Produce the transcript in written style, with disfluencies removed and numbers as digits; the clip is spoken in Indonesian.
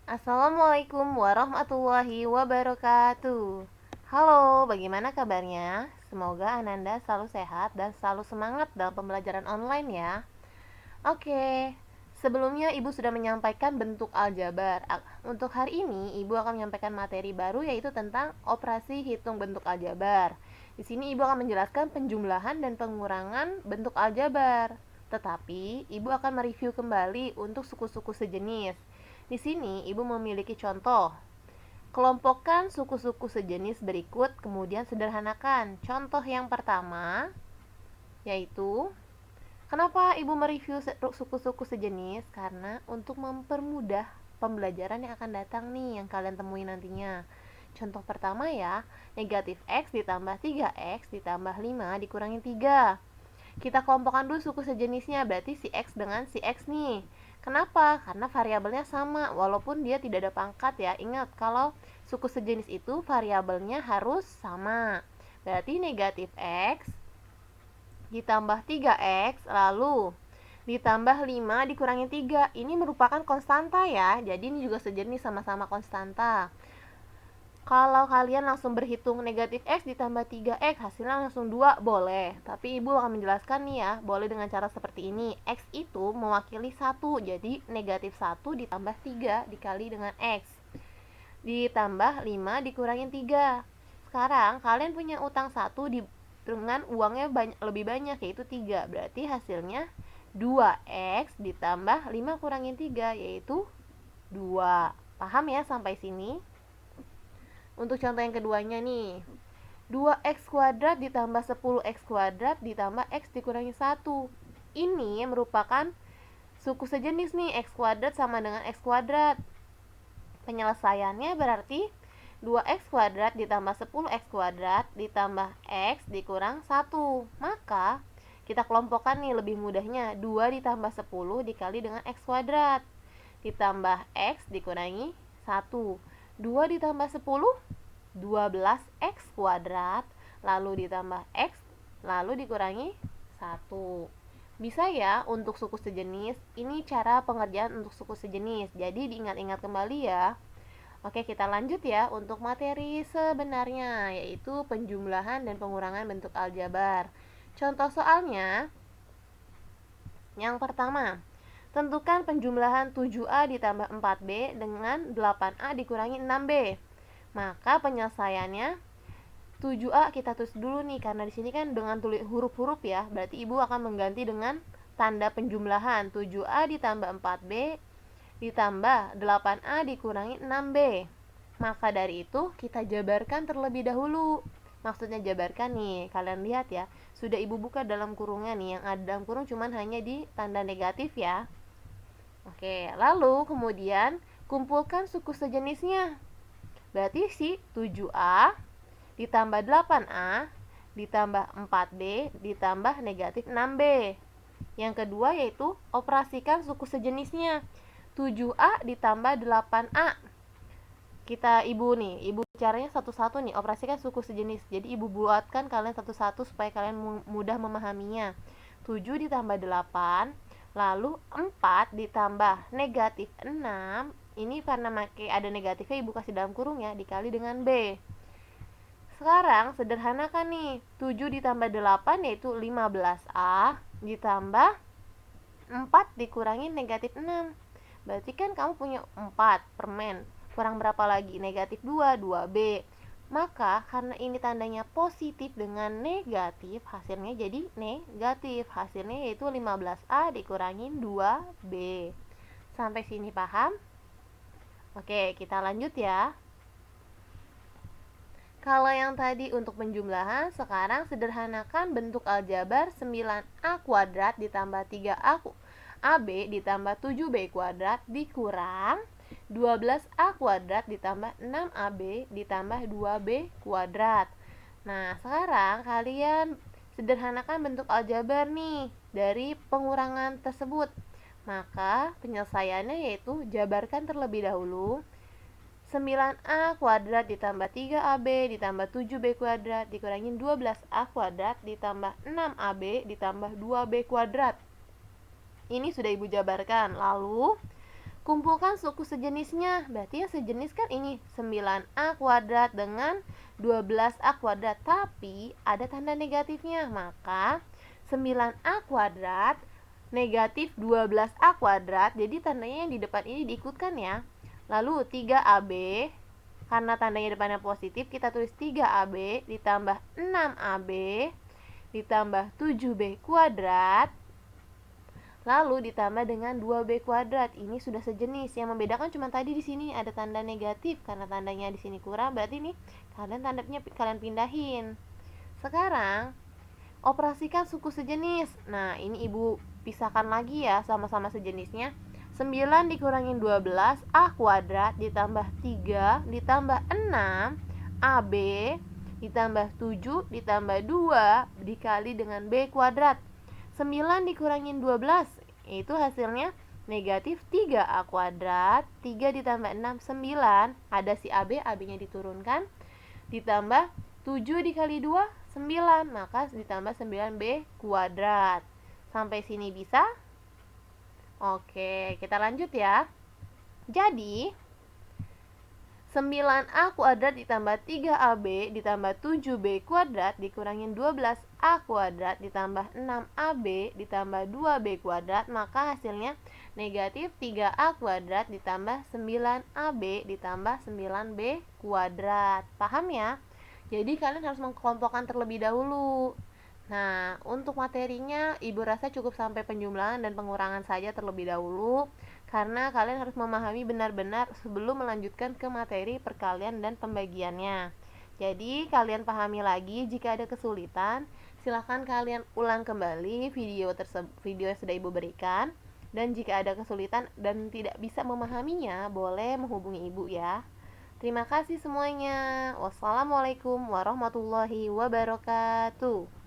Assalamualaikum warahmatullahi wabarakatuh. Halo, bagaimana kabarnya? Semoga Ananda selalu sehat dan selalu semangat dalam pembelajaran online ya. Oke, sebelumnya Ibu sudah menyampaikan bentuk aljabar. Untuk hari ini, Ibu akan menyampaikan materi baru yaitu tentang operasi hitung bentuk aljabar. Di sini Ibu akan menjelaskan penjumlahan dan pengurangan bentuk aljabar. Tetapi, Ibu akan mereview kembali untuk suku-suku sejenis. Di sini, Ibu memiliki contoh. Kelompokkan suku-suku sejenis berikut, kemudian sederhanakan. Contoh yang pertama, yaitu kenapa Ibu mereview suku-suku sejenis? Karena untuk mempermudah pembelajaran yang akan datang nih, yang kalian temui nantinya. Contoh pertama ya, negatif X ditambah 3X ditambah 5 dikurangi 3. Kita kelompokkan dulu suku sejenisnya, berarti si X dengan si X nih. Kenapa? Karena variabelnya sama, walaupun dia tidak ada pangkat ya. Ingat, kalau suku sejenis itu variabelnya harus sama. Berarti negatif X ditambah 3X lalu ditambah 5 dikurangi 3. Ini merupakan konstanta ya. Jadi ini juga sejenis, sama-sama konstanta. Kalau kalian langsung berhitung negatif X ditambah 3X hasilnya langsung 2 boleh. Tapi Ibu akan menjelaskan nih ya, boleh dengan cara seperti ini. X itu mewakili 1, jadi negatif 1 ditambah 3 dikali dengan X ditambah 5 dikurangi 3. Sekarang kalian punya utang 1 dengan uangnya lebih banyak, yaitu 3. Berarti hasilnya 2X ditambah 5 kurangin 3, yaitu 2. Paham ya sampai sini? Untuk contoh yang keduanya nih, 2x kuadrat ditambah 10x kuadrat ditambah x dikurangi 1. Ini merupakan suku sejenis nih, x kuadrat sama dengan x kuadrat. Penyelesaiannya berarti 2x kuadrat ditambah 10x kuadrat ditambah x dikurang 1. Maka kita kelompokkan nih lebih mudahnya, 2 ditambah 10 dikali dengan x kuadrat ditambah x dikurangi 1. 2 ditambah 10 12x kuadrat lalu ditambah x lalu dikurangi 1. Bisa ya untuk suku sejenis. Ini cara pengerjaan untuk suku sejenis. Jadi diingat-ingat kembali ya. Oke, kita lanjut ya untuk materi sebenarnya, yaitu penjumlahan dan pengurangan bentuk aljabar. Contoh soalnya yang pertama, tentukan penjumlahan 7A ditambah 4B dengan 8A dikurangi 6B. Maka penyelesaiannya 7A kita tulis dulu nih, karena di sini kan dengan tulis huruf-huruf ya. Berarti Ibu akan mengganti dengan tanda penjumlahan 7A ditambah 4B ditambah 8A dikurangi 6B. Maka dari itu kita jabarkan terlebih dahulu. Maksudnya jabarkan nih, kalian lihat ya, sudah Ibu buka dalam kurungnya nih, yang ada dalam kurung cuman hanya di tanda negatif ya. Oke, lalu kemudian kumpulkan suku sejenisnya. Berarti si 7A ditambah 8A ditambah 4B ditambah negatif 6B. Yang kedua yaitu operasikan suku sejenisnya. 7A ditambah 8A. Kita Ibu caranya satu-satu nih, operasikan suku sejenis. Jadi Ibu buatkan kalian satu-satu supaya kalian mudah memahaminya. 7 ditambah 8, lalu 4 ditambah negatif 6. Ini karena ada negatifnya, Ibu kasih dalam kurung ya, dikali dengan B. Sekarang sederhanakan nih, 7 ditambah 8 yaitu 15A ditambah 4 dikurangi negatif 6. Berarti kan kamu punya 4 permen, kurang berapa lagi? Negatif 2, 2B. Maka karena ini tandanya positif dengan negatif, hasilnya jadi negatif. Hasilnya yaitu 15A dikurangin 2B. Sampai sini paham? Oke, kita lanjut ya. Kalau yang tadi untuk penjumlahan, sekarang sederhanakan bentuk aljabar 9A kuadrat ditambah 3AB ditambah 7B kuadrat dikurang 12A kuadrat ditambah 6AB ditambah 2B kuadrat. Nah, sekarang kalian sederhanakan bentuk aljabar nih dari pengurangan tersebut. Maka penyelesaiannya yaitu jabarkan terlebih dahulu 9A kuadrat ditambah 3AB ditambah 7B kuadrat dikurangin 12A kuadrat ditambah 6AB ditambah 2B kuadrat. Ini sudah Ibu jabarkan. Lalu Kumpulkan suku sejenisnya. Berarti yang sejenis kan ini 9A kuadrat dengan 12A kuadrat. Tapi ada tanda negatifnya. Maka 9A kuadrat negatif 12A kuadrat. Jadi tandanya yang di depan ini diikutkan ya. Lalu 3AB, karena tandanya depannya positif, kita tulis 3AB ditambah 6AB ditambah 7B kuadrat, lalu ditambah dengan 2B kuadrat. Ini sudah sejenis. Yang membedakan cuma tadi di sini ada tanda negatif, karena tandanya di sini kurang, berarti ini tandanya kalian pindahin. Sekarang operasikan suku sejenis. Nah, ini Ibu pisahkan lagi ya sama-sama sejenisnya. 9 dikurangin 12 A kuadrat ditambah 3 ditambah 6 AB ditambah 7 ditambah 2 dikali dengan B kuadrat. 9 dikurangin 12 itu hasilnya negatif 3A kuadrat. 3 ditambah 6 9. Ada si AB, AB-nya diturunkan. Ditambah 7 dikali 2 9, maka ditambah 9B kuadrat. Sampai sini bisa? Oke, kita lanjut ya. Jadi 9A kuadrat ditambah 3AB ditambah 7B kuadrat dikurangin 12A kuadrat ditambah 6AB ditambah 2B kuadrat, maka hasilnya negatif 3A kuadrat ditambah 9AB ditambah 9B kuadrat. Paham ya? Jadi kalian harus mengkelompokkan terlebih dahulu. Nah, untuk materinya Ibu rasa cukup sampai penjumlahan dan pengurangan saja terlebih dahulu, karena kalian harus memahami benar-benar sebelum melanjutkan ke materi perkalian dan pembagiannya. Jadi kalian pahami lagi. Jika ada kesulitan, silahkan kalian ulang kembali video yang sudah Ibu berikan. Dan jika ada kesulitan dan tidak bisa memahaminya, boleh menghubungi Ibu ya. Terima kasih semuanya. Wassalamualaikum warahmatullahi wabarakatuh.